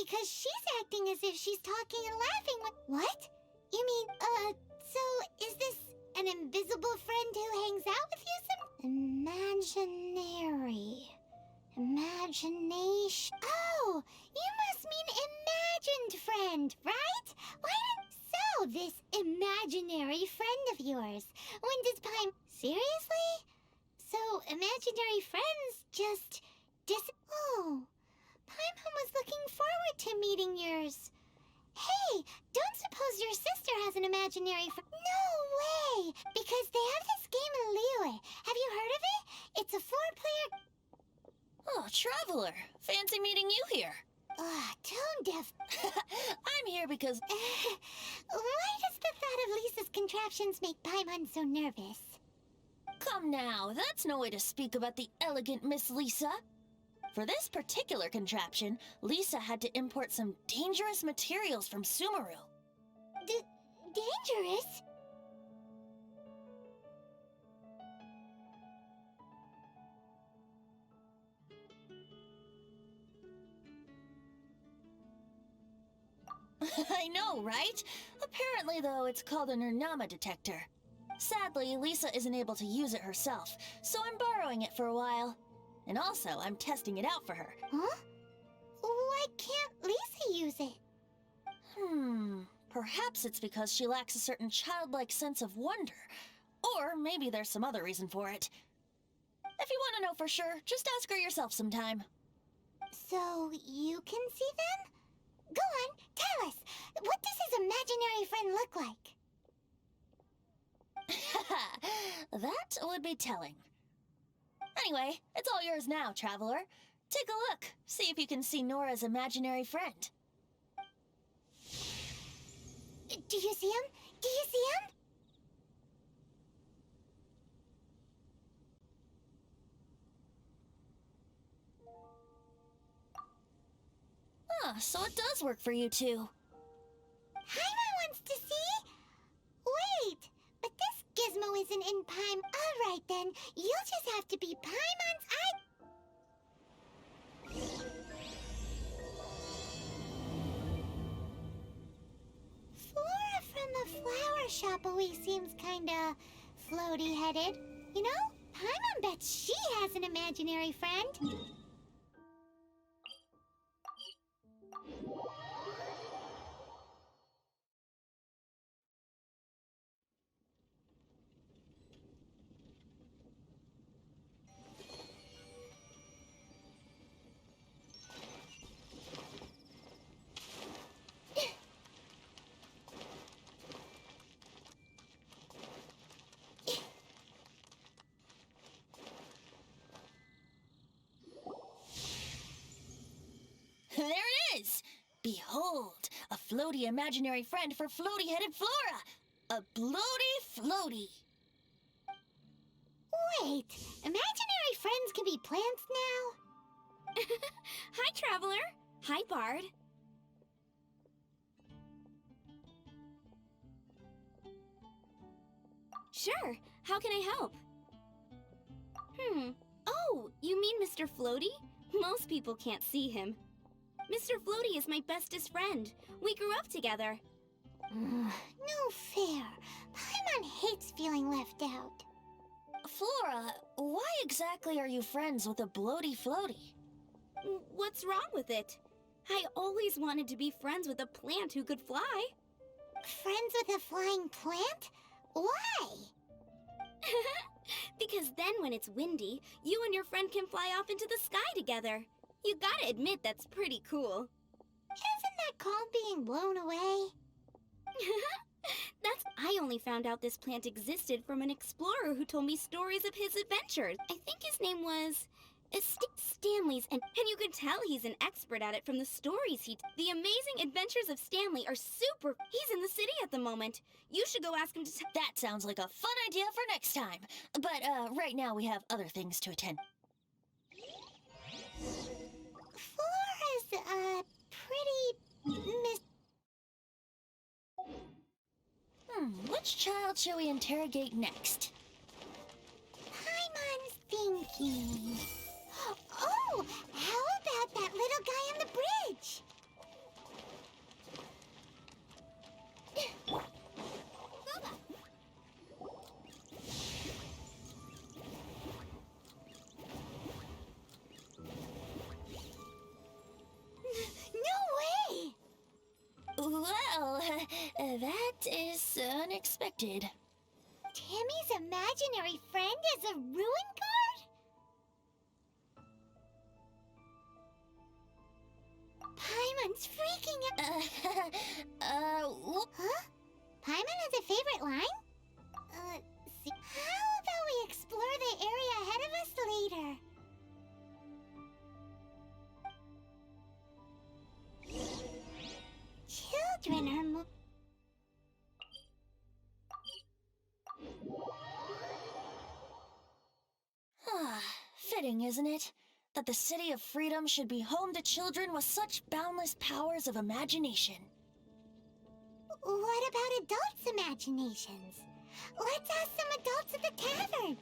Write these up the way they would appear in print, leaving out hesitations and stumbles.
because she's acting as if she's talking and laughing. What? You mean, so is this an invisible friend who hangs out with you Imaginary. Imagination. Oh, you must mean imagined friend, right? So, this imaginary friend of yours. When does Paim... Seriously? So, imaginary friends just Oh, Paimon was looking forward to meeting yours. Hey, don't suppose your sister has an imaginary friend? No way! Because they have this game in Liyue. Have you heard of it? It's a 4-player... Oh, Traveler. Fancy meeting you here. Tone deaf. I'm here because... Why does the thought of Lisa's contraptions make Paimon so nervous? Come now, that's no way to speak about the elegant Miss Lisa. For this particular contraption, Lisa had to import some dangerous materials from Sumeru. Dangerous? I know, right? Apparently, though, it's called an Ernama detector. Sadly, Lisa isn't able to use it herself, so I'm borrowing it for a while. And also, I'm testing it out for her. Huh? Why can't Lisa use it? Perhaps it's because she lacks a certain childlike sense of wonder. Or maybe there's some other reason for it. If you want to know for sure, just ask her yourself sometime. So, you can see them? Go on, tell us. What does his imaginary friend look like? That would be telling. Anyway, it's all yours now, Traveler. Take a look. See if you can see Nora's imaginary friend. Do you see him? Do you see him? So it does work for you two. Paimon wants to see? Wait, but this gizmo isn't in Paim. Alright then, you'll just have to be Paimon's Flora from the flower shop always seems kinda floaty-headed. You know, Paimon bets she has an imaginary friend. There it is! Behold, a floaty imaginary friend for floaty-headed Flora! A bloaty floaty! Wait, imaginary friends can be plants now? Hi, Traveler. Hi, Bard. Sure, how can I help? Oh, you mean Mr. Floaty? Most people can't see him. Mr. Floaty is my bestest friend. We grew up together. No fair. Paimon hates feeling left out. Flora, why exactly are you friends with a bloaty floaty? What's wrong with it? I always wanted to be friends with a plant who could fly. Friends with a flying plant? Why? Because then when it's windy, you and your friend can fly off into the sky together. You gotta admit that's pretty cool. Isn't that called being blown away? I only found out this plant existed from an explorer who told me stories of his adventures. I think his name was... Stanley's, and you can tell he's an expert at it from the stories The Amazing Adventures of Stanley are super... He's in the city at the moment. You should go ask him to That sounds like a fun idea for next time. But, right now we have other things to attend. Flora's, pretty... Which child shall we interrogate next? Paimon's thinking... Oh, how about that little guy on the bridge? is unexpected. Timmy's imaginary friend is a ruin guard? Paimon's freaking out. Huh? Paimon has a favorite line? How about we explore the area ahead of us later? Children are Fitting, isn't it? That the City of Freedom should be home to children with such boundless powers of imagination. What about adults' imaginations? Let's ask some adults at the tavern.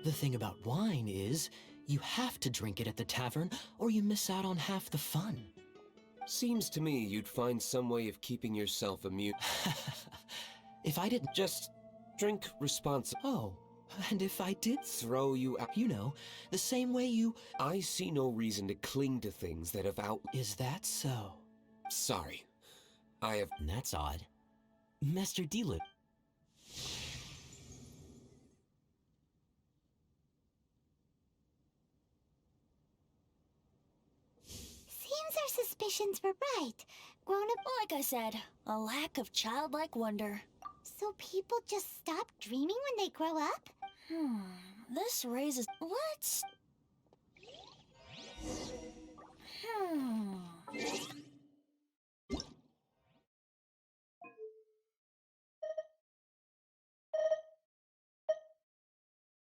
The thing about wine is, you have to drink it at the tavern, or you miss out on half the fun. Seems to me you'd find some way of keeping yourself immune. If I didn't Just drink responsibly. Oh, and if I did Throw you out. you know, the same way you... I see no reason to cling to things that have out... Is that so? Sorry. I have... That's odd. Master Dealer. Seems our suspicions were right. Grown-up, Like I said, a lack of childlike wonder. so people just stop dreaming when they grow up? This raises... Let's...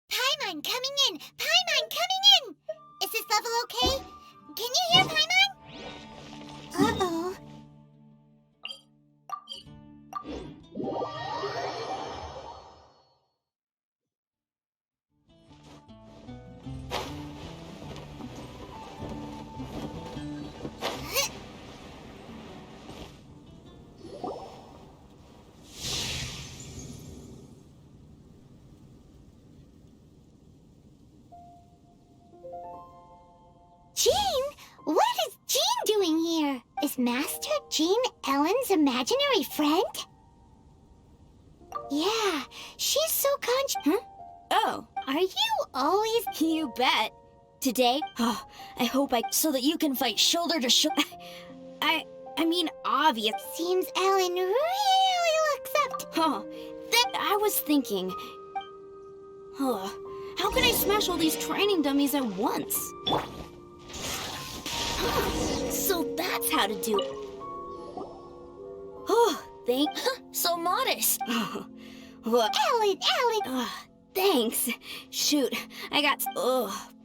Paimon coming in! Paimon coming in! Is this level okay? Can you hear Paimon? Uh-oh. Jean? What is Jean doing here? Is Master Jean Ellen's imaginary friend? Yeah, she's so Huh? Oh, Are you always... you bet. Today? Oh, I hope I... So that you can fight shoulder to shoulder. I mean, obvious. Seems Ellen really looks up to... Oh, that I was thinking. Oh, how can I smash all these training dummies at once? So that's how to do it. Oh, thank... So modest. Oh, Ellen! thanks. Shoot, I got...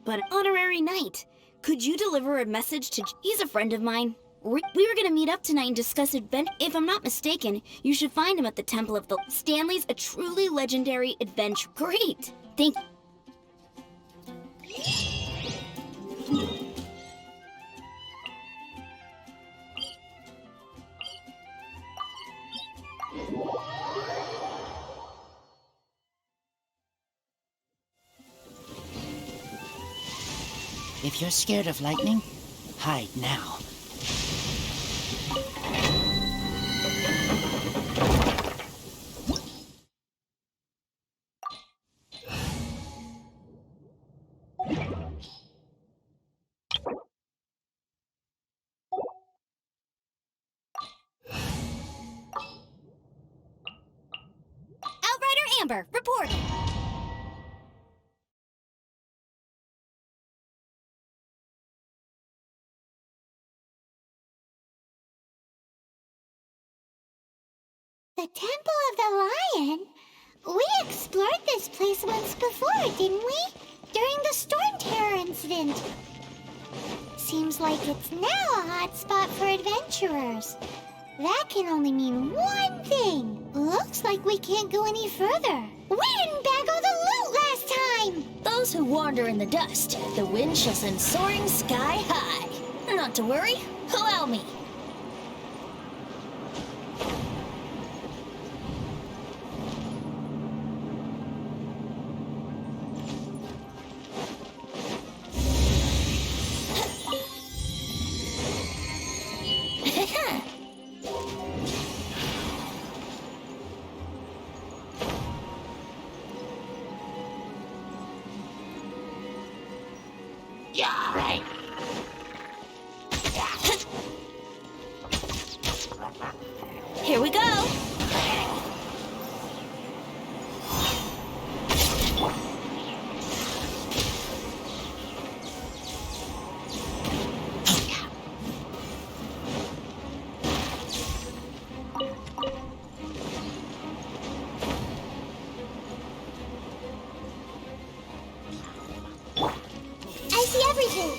but an honorary knight. Could you deliver a message to... He's a friend of mine. We were gonna meet up tonight and discuss adventure. If I'm not mistaken, you should find him at the Temple of the... Stanley's a truly legendary adventure. Great. Thank... If you're scared of lightning, hide now. Outrider Amber, reporting. The Temple of the Lion? We explored this place once before, didn't we? During the Storm Terror incident. Seems like it's now a hot spot for adventurers. That can only mean one thing. Looks like we can't go any further. We didn't bag all the loot last time! Those who wander in the dust, the wind shall send soaring sky high. Not to worry, allow me. Here we go. I see everything.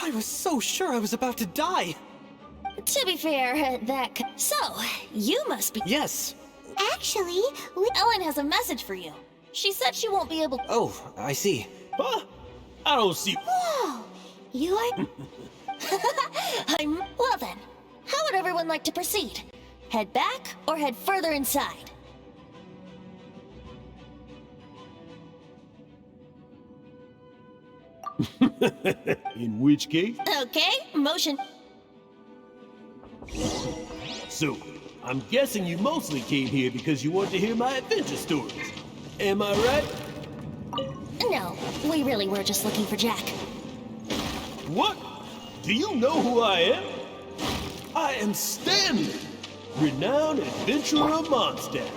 I was so sure I was about to die. To be fair, So, you must be... Yes. Actually, Ellen has a message for you. She said she won't be able... Oh, I see. Huh? I don't see. Whoa! You're... Well then, how would everyone like to proceed? Head back or head further inside? In which case? Okay, motion. So, I'm guessing you mostly came here because you want to hear my adventure stories. Am I right? No, we really were just looking for Jack. What? Do you know who I am? I am Stanley, renowned adventurer of Mondstadt.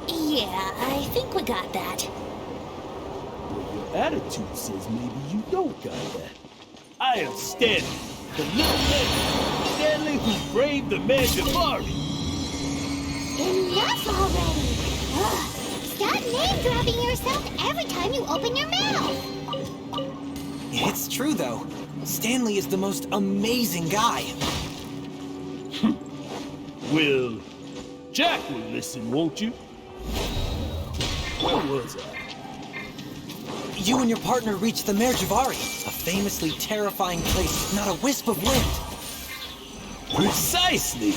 Yeah, I think we got that. Well, your attitude says maybe you don't got that. I am Stanley, the little man. Stanley who braved the man Jabari. Enough already! Ugh. Stop name-dropping yourself every time you open your mouth! It's true, though. Stanley is the most amazing guy. Well, Jack will listen, won't you? Where was I? You and your partner reached the Mare Javari, a famously terrifying place, not a wisp of wind. Precisely!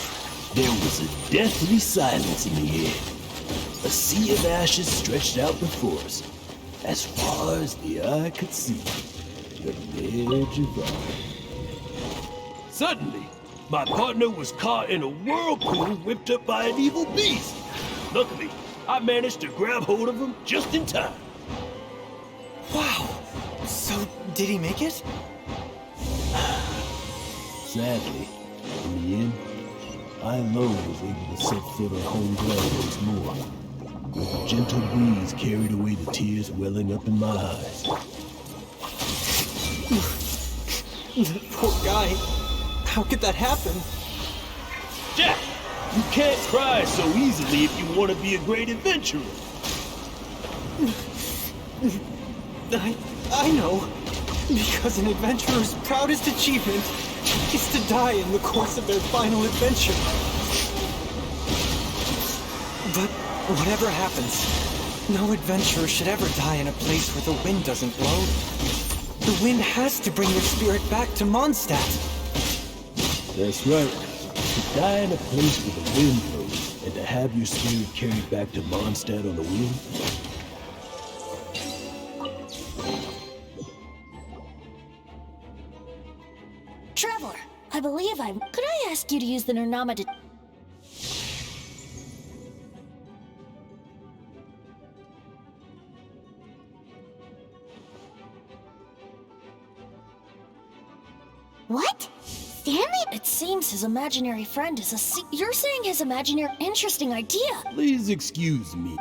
There was a deathly silence in the air. A sea of ashes stretched out before us, as far as the eye could see. The Mare Javari. Suddenly, my partner was caught in a whirlpool whipped up by an evil beast. Luckily, I managed to grab hold of him just in time. Wow. So, did he make it? Sadly, in the end, I alone was able to set foot on home ground once more. With a gentle breeze carried away the tears welling up in my eyes. Poor guy. How could that happen? Jack, you can't cry so easily if you want to be a great adventurer. I know. Because an adventurer's proudest achievement is to die in the course of their final adventure. But whatever happens, no adventurer should ever die in a place where the wind doesn't blow. The wind has to bring your spirit back to Mondstadt. That's right. To die in a place where the wind blows, and to have your spirit carried back to Mondstadt on the wind. Traveler, I believe I'm... Could I ask you to use the Nernama to... What? Stanley? It seems his imaginary friend is a You're saying his imaginary... Interesting idea. Please excuse me.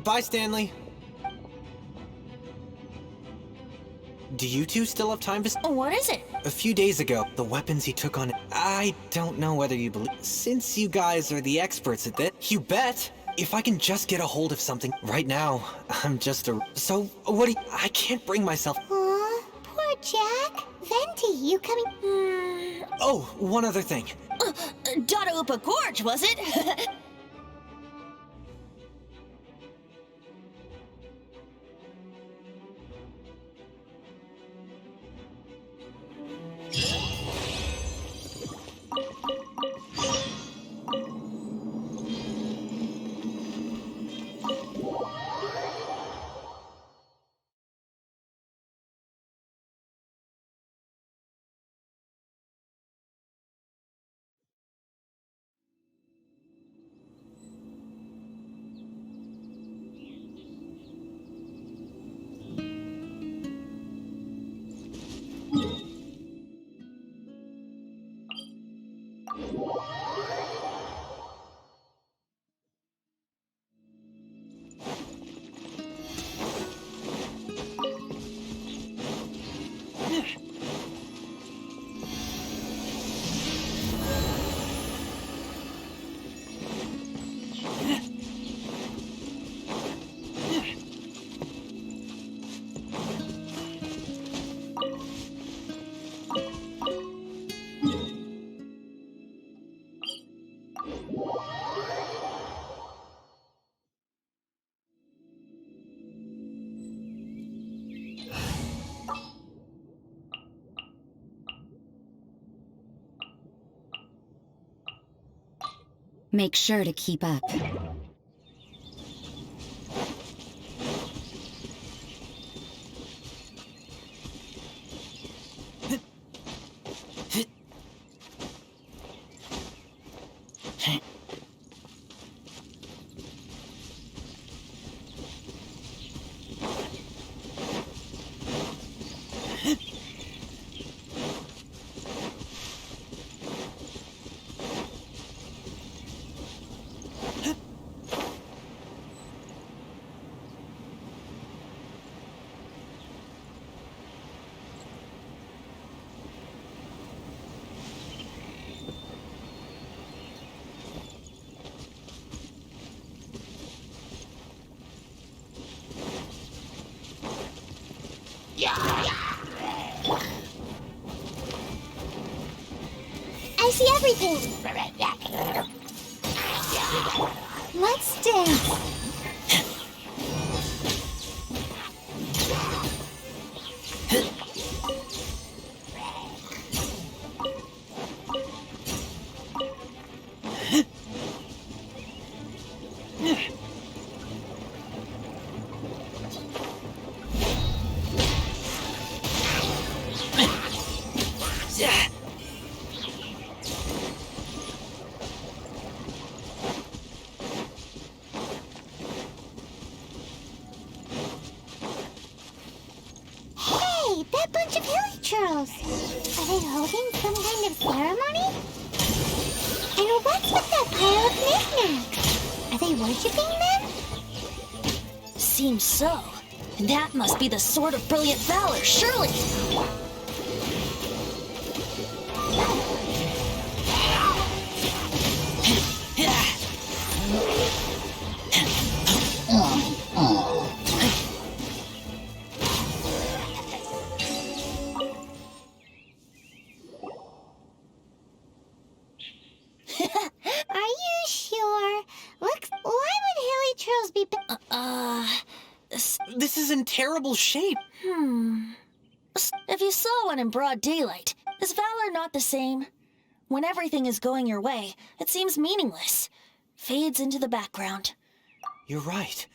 Bye, Stanley. Do you two still have time to... What is it? A few days ago, the weapons he took on... I don't know whether you believe... Since you guys are the experts at this, you bet! If I can just get a hold of something... Right now, I'm just a... So, what do you... I can't bring myself... Aw, poor Jack. Venti, you coming... Oh, one other thing. Dada Upa Gorge, was it? Make sure to keep up. I see everything. Let's dance. That bunch of hilly churls. Are they holding some kind of ceremony? And what's with that pile of knickknacks? Are they worshipping them? Seems so. And that must be the Sword of Brilliant Valor, surely! Are you sure? Looks. Why would hilly churls be? This is in terrible shape. If you saw one in broad daylight, is valor not the same? When everything is going your way, it seems meaningless. Fades into the background. You're right.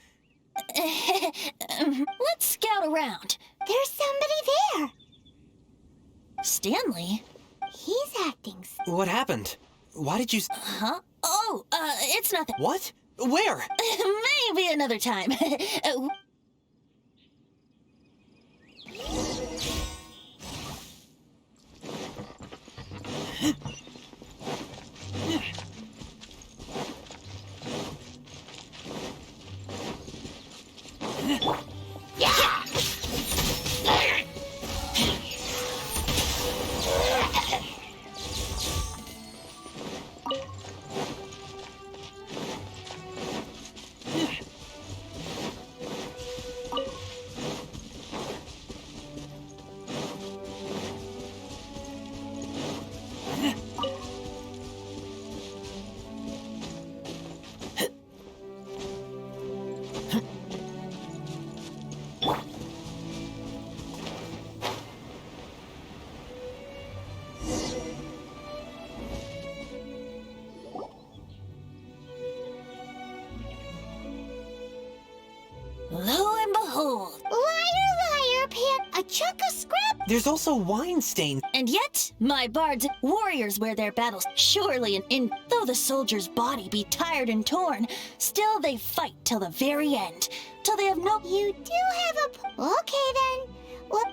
Let's scout around. There's somebody there. Stanley? He's acting What happened? Why did you... Huh? Oh, it's nothing. What? Where? Maybe another time. Lo and behold. liar, a chunk of scrap. There's also wine stains. And yet, my bards warriors wear their battles surely though the soldier's body be tired and torn, still they fight till the very end, till they have no... You do have okay then. Well,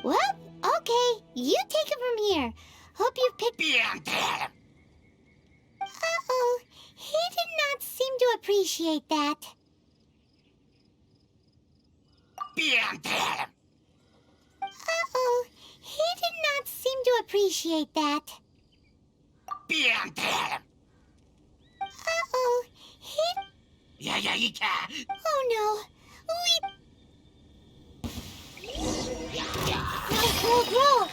well, okay. You take it from here. Hope you picked... Uh-oh. He did not seem to appreciate that. Uh-oh. He did not seem to appreciate that. Uh-oh. Oh no. Roll.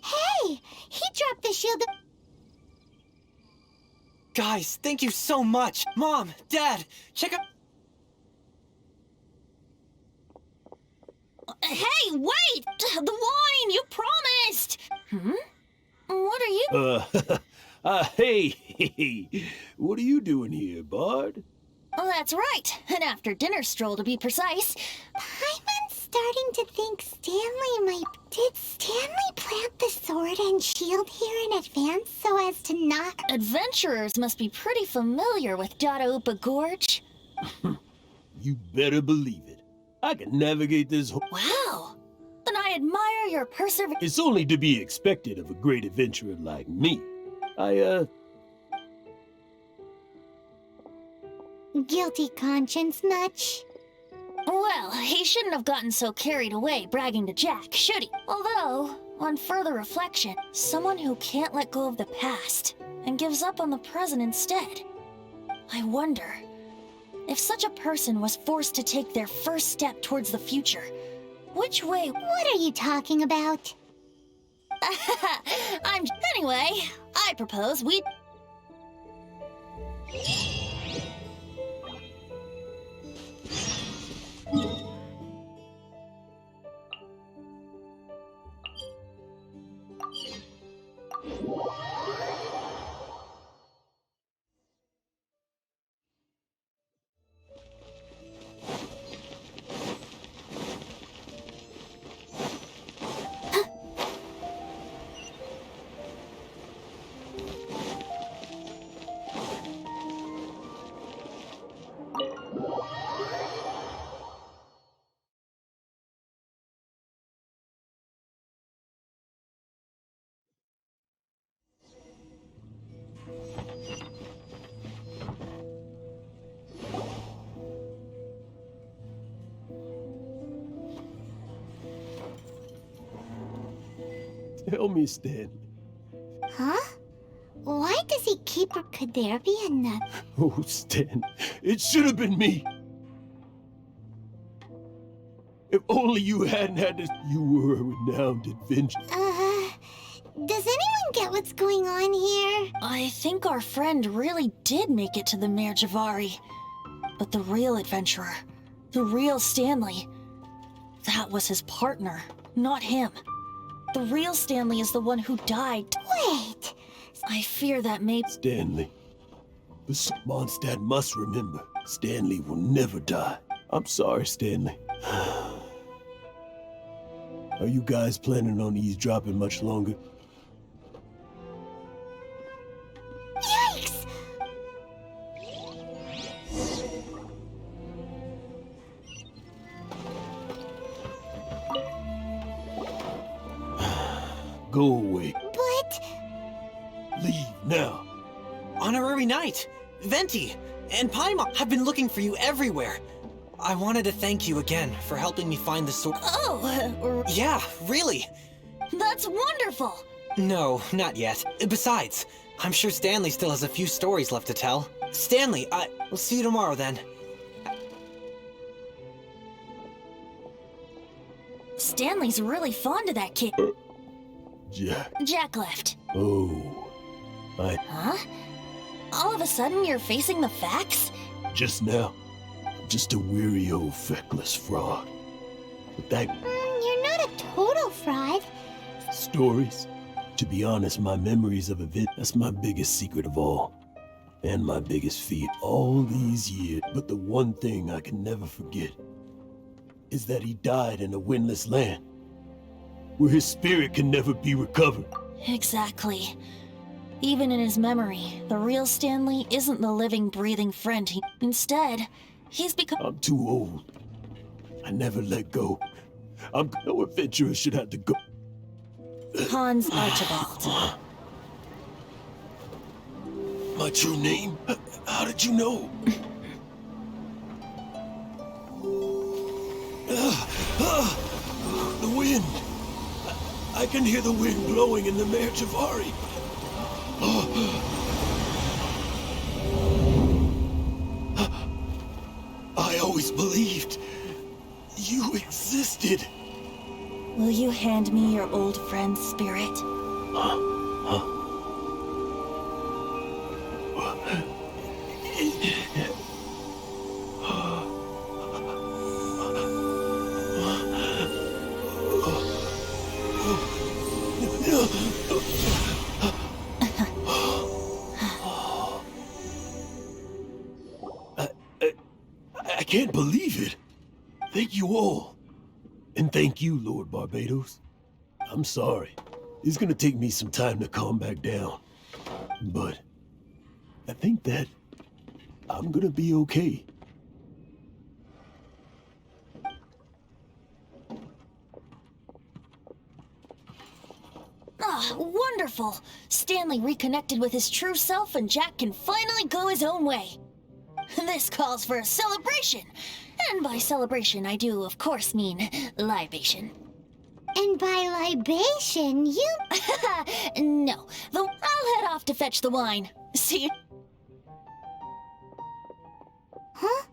Hey, he dropped the shield. Guys, thank you so much. Mom, Dad, check out... Hey, wait! The wine, you promised! What are you... Hey, what are you doing here, Bard? That's right, an after-dinner stroll to be precise. Paimon's starting to think Stanley might... Did Stanley plant the sword and shield here in advance so as to not... Adventurers must be pretty familiar with Dada Gorge. You better believe it. I can navigate this whole... Wow! Then I admire your perseverance. It's only to be expected of a great adventurer like me. Guilty conscience much? Well, he shouldn't have gotten so carried away bragging to Jack, should he? Although, on further reflection, someone who can't let go of the past and gives up on the present instead. I wonder, if such a person was forced to take their first step towards the future, which way... What are you talking about? Anyway, I propose we... Tell me, Stanley. Huh? Why does he keep her? Could there be another? Oh, Stan, it should have been me. If only you hadn't had this... You were a renowned adventurer. Does anyone get what's going on here? I think our friend really did make it to the Mare Javari. But the real adventurer, the real Stanley, that was his partner, not him. The real Stanley is the one who died. Wait! I fear that may— Stanley. The Mondstadt must remember, Stanley will never die. I'm sorry, Stanley. Are you guys planning on eavesdropping much longer? Yikes! Go away. But... Leave now. Honorary Knight, Venti, and Paimon have been looking for you everywhere. I wanted to thank you again for helping me find the sword. Oh, Yeah, really. that's wonderful! No, not yet. Besides, I'm sure Stanley still has a few stories left to tell. Stanley, we'll see you tomorrow then. Stanley's really fond of that kid. Jack. Jack left. Oh. Huh? All of a sudden you're facing the facts? Just now. Just a weary old feckless fraud. But that you're not a total fraud. stories? To be honest, my memories of event, that's my biggest secret of all. And my biggest fear all these years. But the one thing I can never forget is that he died in a windless land, where his spirit can never be recovered. Exactly. Even in his memory, the real Stanley isn't the living, breathing friend instead, he's become— I'm too old. I never let go. No adventurer should have to go. Hans Archibald. My true name? How did you know? The wind. I can hear the wind blowing in the Mare Javari. I always believed you existed. Will you hand me your old friend's spirit? I can't believe it. Thank you all. And thank you, Lord Barbatos. I'm sorry. It's gonna take me some time to calm back down. But I think that I'm gonna be okay. Ah, wonderful! Stanley reconnected with his true self and Jack can finally go his own way. This calls for a celebration. And by celebration, I do, of course, mean libation. And by libation, you... No, I'll head off to fetch the wine. See you. Huh?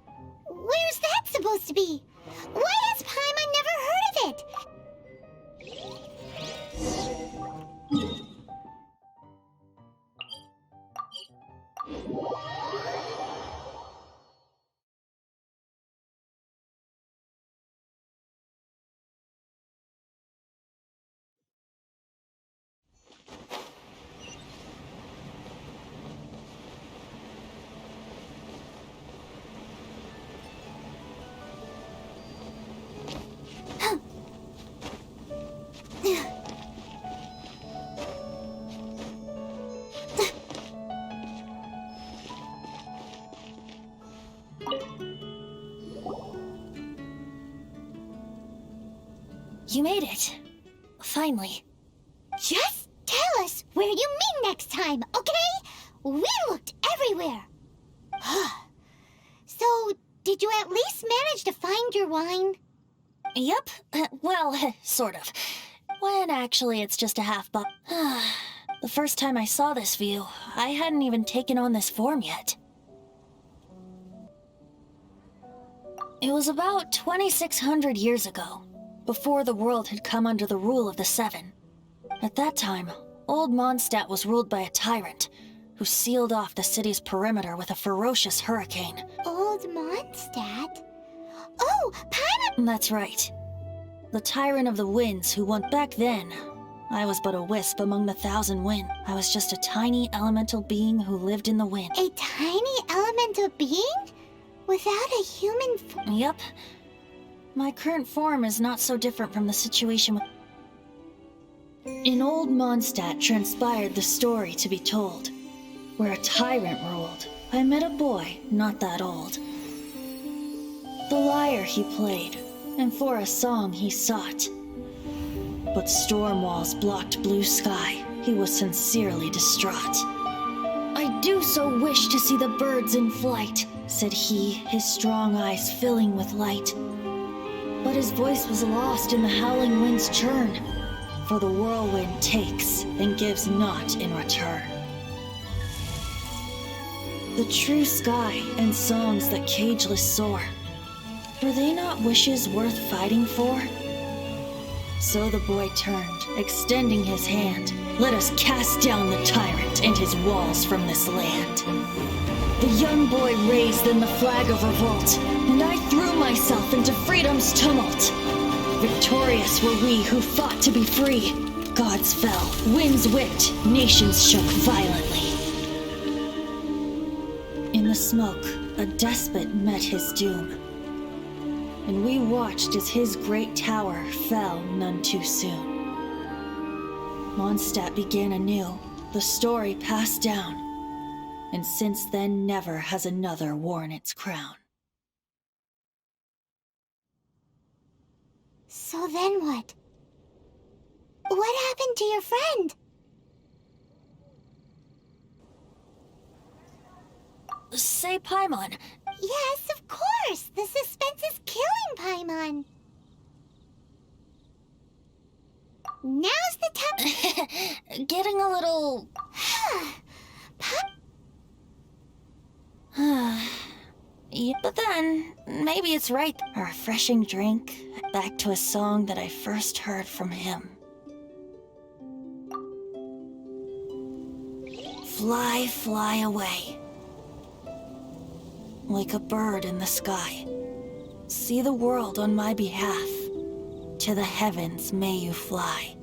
Where's that supposed to be? Why has Paimon never heard of it? You made it. Finally. Just tell us where you meet next time, okay? We looked everywhere. So, did you at least manage to find your wine? Yep. Well, sort of. When actually it's just a half buck. The first time I saw this view, I hadn't even taken on this form yet. It was about 2,600 years ago, before the world had come under the rule of the Seven. At that time, Old Mondstadt was ruled by a tyrant who sealed off the city's perimeter with a ferocious hurricane. Old Mondstadt? Oh, Paimon! That's right. The tyrant of the winds who won back then. I was but a wisp among the thousand wind. I was just a tiny elemental being who lived in the wind. A tiny elemental being? Without a human form? Yep. My current form is not so different from the situation with... In Old Mondstadt transpired the story to be told, where a tyrant ruled. I met a boy not that old. The lyre he played, and for a song he sought. But storm walls blocked blue sky. He was sincerely distraught. I do so wish to see the birds in flight, said he, his strong eyes filling with light. But his voice was lost in the howling wind's churn, for the whirlwind takes and gives not in return. The true sky and songs that cageless soar, were they not wishes worth fighting for? So the boy turned, extending his hand. Let us cast down the tyrant and his walls from this land. The young boy raised then the flag of revolt, and I threw myself into freedom's tumult. Victorious were we who fought to be free. Gods fell, winds whipped, nations shook violently. In the smoke, a despot met his doom, and we watched as his great tower fell none too soon. Mondstadt began anew, the story passed down, and since then never has another worn its crown. So then what? What happened to your friend? Say, Paimon. Yes, of course! The suspense is killing Paimon! Now's the time... Getting a little... Yeah, but then, maybe it's right. A refreshing drink, back to a song that I first heard from him. Fly, fly away. Like a bird in the sky. See the world on my behalf. To the heavens may you fly.